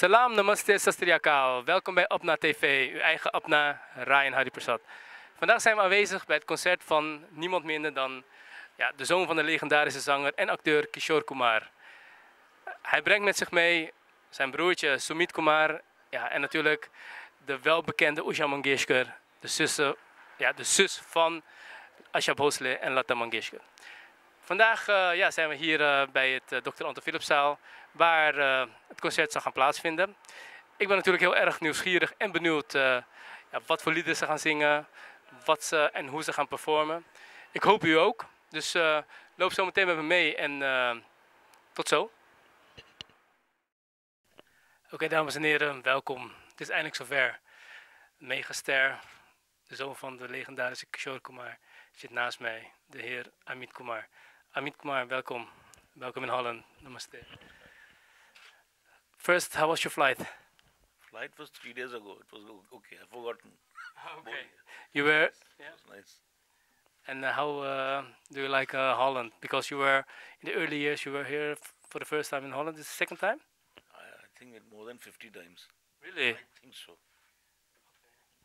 Salam, namaste, sastriakaal. Welkom bij Apna TV, uw eigen Apna, Ryan Hariprasad. Vandaag zijn we aanwezig bij het concert van niemand minder dan de zoon van de legendarische zanger en acteur Kishore Kumar. Hij brengt met zich mee zijn broertje Sumit Kumar en natuurlijk de welbekende Usha Mangeshkar, de zus van Asha Bhosle en Lata Mangeshkar. Vandaag zijn we hier bij het Dr. Anton Philipszaal, waar het concert zal gaan plaatsvinden. Ik ben natuurlijk heel erg nieuwsgierig en benieuwd wat voor liederen ze gaan zingen, wat ze en hoe ze gaan performen. Ik hoop u ook. Dus loop zo meteen met me mee en tot zo. Oké, dames en heren, welkom. Het is eindelijk zover. Een megaster, de zoon van de legendarische Kishore Kumar, zit naast mij, de heer Amit Kumar. Amit Kumar, welkom. Welkom in Holland. Namaste. First, how was your flight? Flight was 3 days ago. It was okay. I've forgotten. Okay. You were. Yeah. It was nice. And how do you like Holland? Because you were in the early years, you were here for the first time in Holland. This is the second time? I think it more than 50 times. Really? I think so.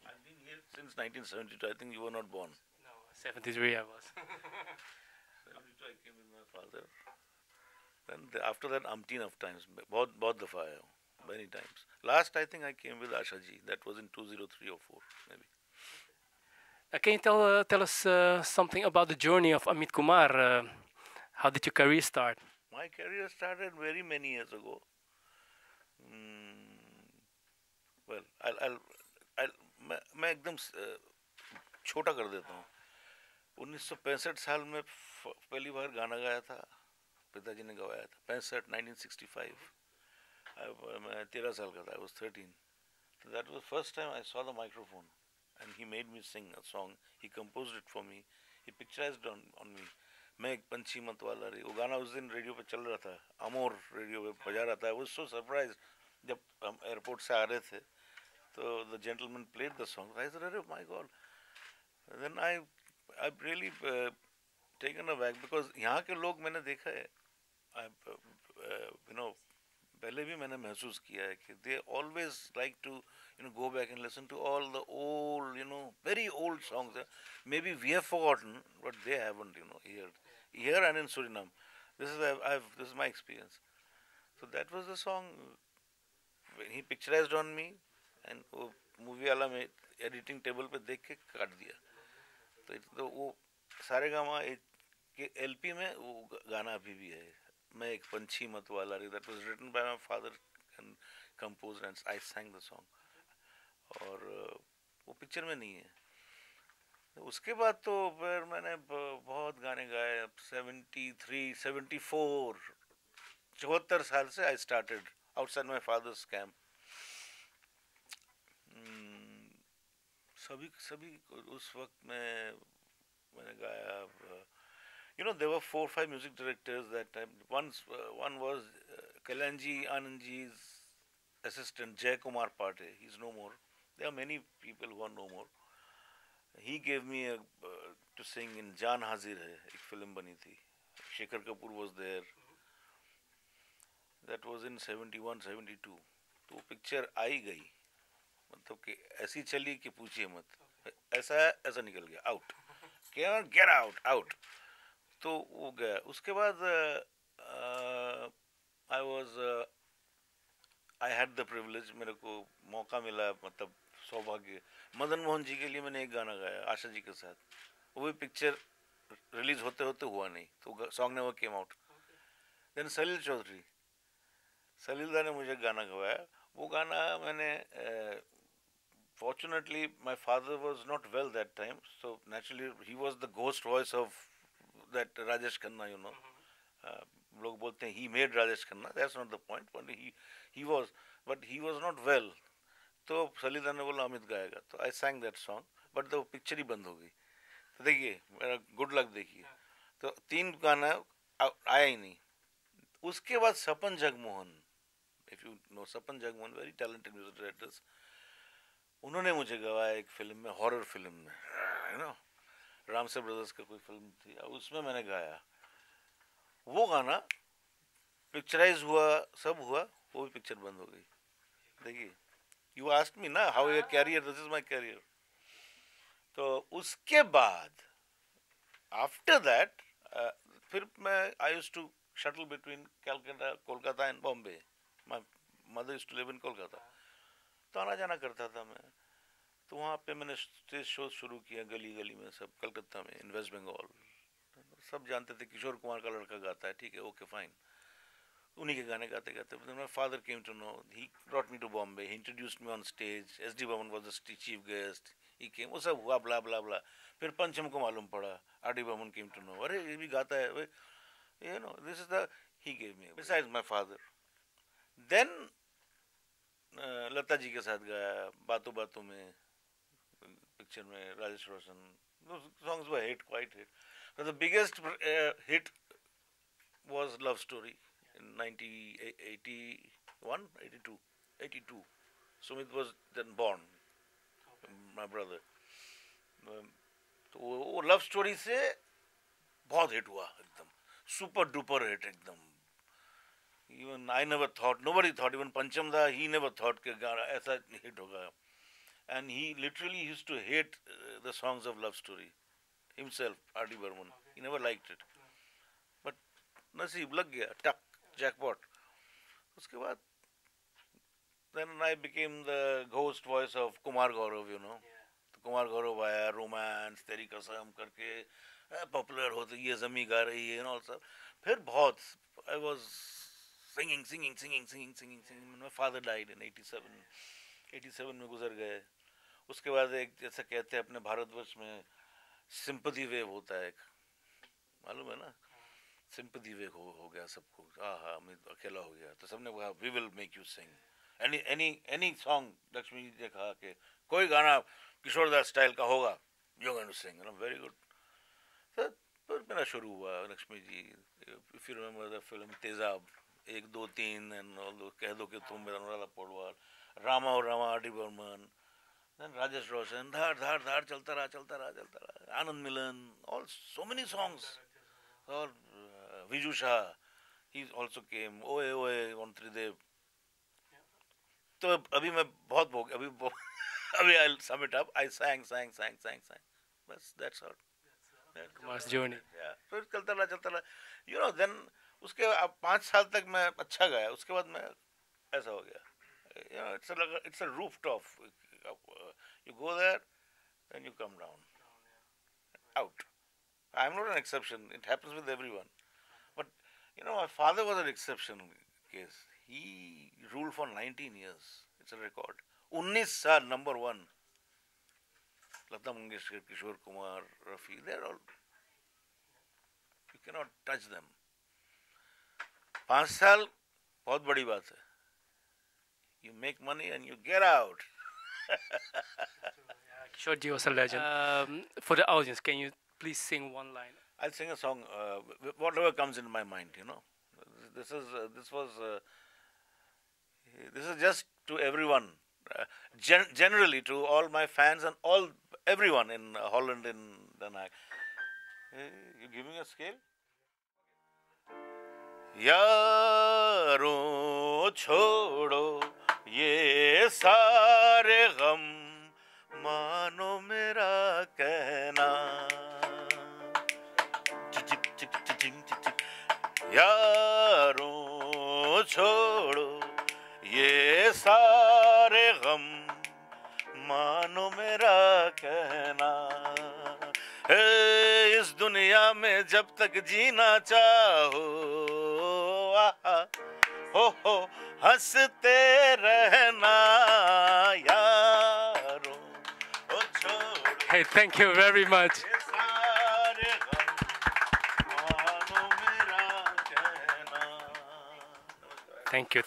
I've been here since 1972. I think you were not born. No, 73 I was. 72 I came with my father. Then after that, umpteen of times. Both the fire. Many times. Last I think I came with Ashaji. That was in 2003 or 4 maybe. Can you tell us something about the journey of Amit Kumar? How did your career start? My career started very many years ago. Well, मैं एकदम छोटा कर देता हूँ. 1965 साल में पहली बार गाना गाया था. पिताजी ने गवाया था. 1965. मैं 13 साल का था. I was 13. So that was the first time I saw the microphone. And he made me sing a song. He composed it for me. He picturized on me. मैं एक पंछी मत वाला रे. वो गाना उस दिन रेडियो पे चल रहा था. अमोर रेडियो पे बजा रहा था. I was so surprised. जब हम एयरपोर्ट से आ रहे थे, तो the gentleman played the song. I said, "Oh my God!" Then I've really taken aback because यहाँ के लोग मैंने देखा है. पहले भी मैंने महसूस किया है कि they always like to go back and listen to all the old, very old songs. Maybe we have forgotten, but they haven't, here and in Suriname. This is my experience. So that was the song. He picturized on me, and वो movie वाला में editing table पे देख के काट दिया. तो वो सारे गामा के एलपी में वो गाना अभी भी है. मैं एक पंछी मत वाला रे. That was written by my father and composed, and I sang the song. और वो पिक्चर में नहीं है. उसके बाद तो फिर मैंने बहुत गाने गाए. 73, 74, 74 साल से I started outside my father's camp. सभी उस वक्त में मैंने गाया. There were 4 or 5 music directors that time. One was Kalyanji Anandji's assistant, Jay Kumar Pate. He's no more. There are many people who are no more. He gave me to sing in Jaan Hazir Hai, एक film बनी थी. Shekhar Kapoor was there. That was in 71, 72. तो picture आई गई. मतलब कि ऐसी चली कि पूछिए मत. ऐसा निकल गया. Out. Get out. तो वो गया. उसके बाद I had the privilege, मेरे को मौका मिला, मतलब सौभाग्य. मदन मोहन जी के लिए मैंने एक गाना गाया आशा जी के साथ. वो भी पिक्चर रिलीज होते होते हुआ नहीं. तो song never came out. Then Salil Chowdhury, Salil da ने मुझे गाना गवाया. वो गाना मैंने fortunately my father was not well that time, so naturally he was the ghost voice of that Rajesh Khanna, लोग बोलते हैं he made Rajesh Khanna. That's not the point. But he was not well. तो सलीला ने बोला अमित गाएगा. तो I sang that song, but the picture ही बंद हो गई. तो देखिए मेरा गुड लक देखिए. तो 3 गाना आया ही नहीं. उसके बाद सपन Jagmohan, if you know Sapan Jagmohan, very talented music directors, उन्होंने मुझे गवाया एक फिल्म में, हॉरर फिल्म में, रामसे ब्रदर्स का कोई फिल्म थी, उसमें मैंने गाया. वो गाना पिक्चराइज हुआ, सब हुआ, वो भी पिक्चर बंद हो गई. देखिए, you asked me ना how your career, this is my career. तो उसके बाद after that, फिर मैं I used to shuttle between Calcutta, Kolkata and Bombay. My mother used to live in Kolkata. तो आना जाना करता था मैं. तो वहाँ पे मैंने स्टेज शो शुरू किया गली गली में, सब कलकत्ता में, इन वेस्ट बंगाल. सब जानते थे किशोर कुमार का लड़का गाता है, ठीक है, ओके फाइन. उन्हीं के गाने गाते गाते. My father came to know. He brought me to Bombay. He introduced me on stage. S.D. Burman was the chief guest. He came. वो सब हुआ, blah blah blah. फिर पंचम को मालूम पड़ा. R.D. Burman came to know. अरे ये भी गाता है. You know, this is the he gave me. Besides my father. Then Lata ji के साथ गाया बातों बातों में, पिक्चर में, राजेश रोशन. Those songs were hit, quite hit. But the biggest hit was Love Story in 1981, 82, 82. Sumit was then born, my brother. तो वो love story से बहुत हिट हुआ एकदम, सुपर डुपर हिट एकदम. Even I never thought, nobody thought, even Pancham Da, he never thought कि गाना ऐसा hit होगा. And he literally used to hate the songs of Love Story himself, R.D. Burman. He never liked it. But नसीब लग गया, tuck, jackpot. उसके बाद then I became the ghost voice of Kumar Gaurav, you know. तो कुमार गौरव आया, romance, तेरी कसम करके पॉपुलर होते, ये जमी गा रही है, and all सब. फिर बहुत I was singing. My father died in 87. 87 में गुजर गए. उसके बाद एक जैसा कहते हैं अपने भारतवर्ष में सिंपैथी वेव होता है एक, मालूम है ना, सिंपैथी वेव हो गया सबको. हाँ मैं अकेला हो गया. तो सबने कहा we will make you sing any song. Lakshmi ji ने कहा कि कोई गाना किशोर दास स्टाइल का होगा, you going to sing. Very good. तो मेरा शुरू हुआ. Lakshmi ji, if you remember the film Tezaab 1 2 3 and all दो, कह दो कि तुम मेरा अनुराधा पौडवाल, रामा और Rama, R.D. Burman, then Rajesh रोशन, धार धार धार चलता रहा, आनंद मिलन, all so many songs. और Viju Shah, he also came, ओए ओए on त्रिदेव. तो अभी मैं बहुत अभी I'll sum it up. I sang. बस that's all. Kumar's journey. Yeah. फिर चलता रहा. You know, then उसके अब 5 साल तक मैं अच्छा गाया. उसके बाद मैं ऐसा हो गया. You know, it's a rooftop. You go there, then you come down, out. I'm not an exception. It happens with everyone. But you know, my father was an exception case. He ruled for 19 years. It's a record. 19 साल number 1. Lata Mangeshkar, Kishore Kumar, Rafi, they're all. You cannot touch them. 5 साल बहुत बड़ी बात है. You make money and you get out. Kishore ji was a legend. For the audience, can you please sing one line? I'll sing a song, whatever comes in my mind. You know, this is just to everyone, generally to all my fans and everyone in Holland, in Den Haag. You give me a scale. यारों छोड़ो ये सारे गम, मानो मेरा कहना. यारों छोड़ो ये सारे गम, मानो मेरा कहना. इस दुनिया में जब तक जीना चाहो, हो हंसते रहना यारों. Hey, thank you very much. Thank you.